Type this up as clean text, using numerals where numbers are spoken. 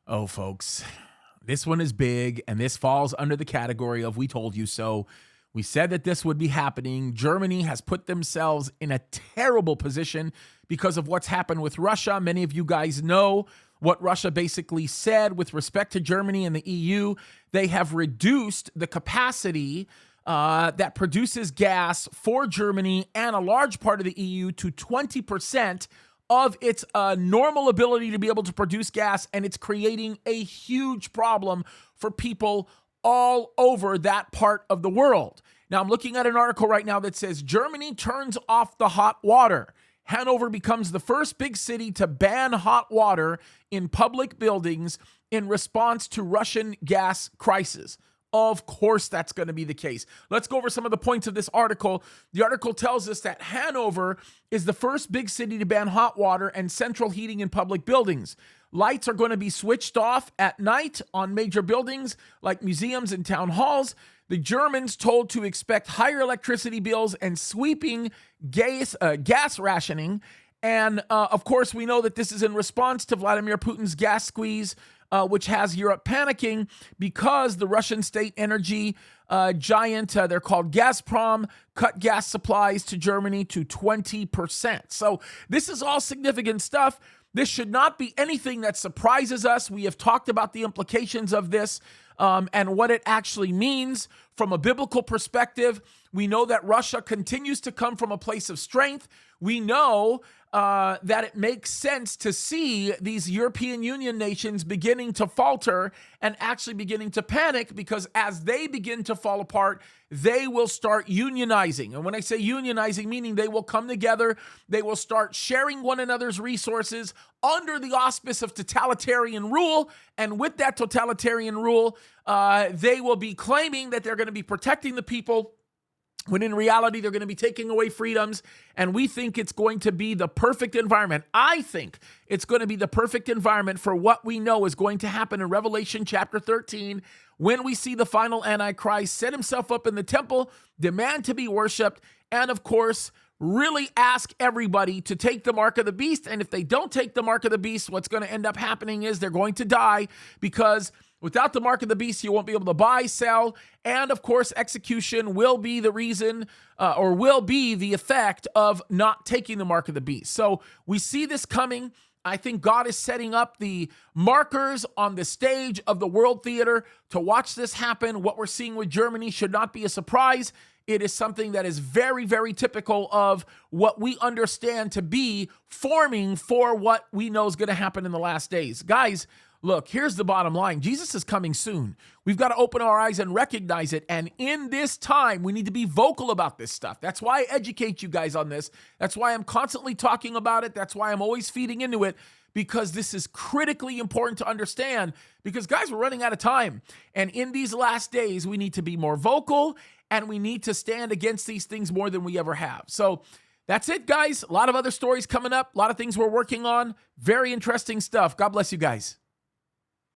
Oh, folks, this one is big, and this falls under the category of "we told you so." We said that this would be happening. Germany has put themselves in a terrible position because of what's happened with Russia. Many of you guys know what Russia basically said with respect to Germany and the EU. They have reduced the capacity that produces gas for Germany and a large part of the EU to 20% of its normal ability to be able to produce gas, and it's creating a huge problem for people all over that part of the world. Now, I'm looking at an article right now that says Germany turns off the hot water. Hanover becomes the first big city to ban hot water in public buildings in response to Russian gas crisis. Of course, that's going to be the case. Let's go over some of the points of this article. The article tells us that Hanover is the first big city to ban hot water and central heating in public buildings. Lights are going to be switched off at night on major buildings like museums and town halls. The Germans told to expect higher electricity bills and sweeping gas rationing. And of course, we know that this is in response to Vladimir Putin's gas squeeze, which has Europe panicking because the Russian state energy giant, they're called Gazprom, cut gas supplies to Germany to 20%. So this is all significant stuff. This should not be anything that surprises us. We have talked about the implications of this and what it actually means from a biblical perspective. We know that Russia continues to come from a place of strength. We know that it makes sense to see these European Union nations beginning to falter and actually beginning to panic, because as they begin to fall apart, they will start unionizing. And when I say unionizing, meaning they will come together, they will start sharing one another's resources under the auspice of totalitarian rule. And with that totalitarian rule, they will be claiming that they're going to be protecting the people, when in reality, they're going to be taking away freedoms. And we think it's going to be the perfect environment. I think it's going to be the perfect environment for what we know is going to happen in Revelation chapter 13, when we see the final Antichrist set himself up in the temple, demand to be worshiped, and of course, really ask everybody to take the mark of the beast. And if they don't take the mark of the beast, what's going to end up happening is they're going to die, because without the mark of the beast, you won't be able to buy, sell, and of course, execution will be the reason or will be the effect of not taking the mark of the beast. So we see this coming. I think God is setting up the markers on the stage of the world theater to watch this happen. What we're seeing with Germany should not be a surprise. It is something that is very, very typical of what we understand to be forming for what we know is going to happen in the last days. Guys, look, here's the bottom line. Jesus is coming soon. We've got to open our eyes and recognize it. And in this time, we need to be vocal about this stuff. That's why I educate you guys on this. That's why I'm constantly talking about it. That's why I'm always feeding into it, because this is critically important to understand. Because, guys, we're running out of time. And in these last days, we need to be more vocal, and we need to stand against these things more than we ever have. So that's it, guys. A lot of other stories coming up. A lot of things we're working on. Very interesting stuff. God bless you guys.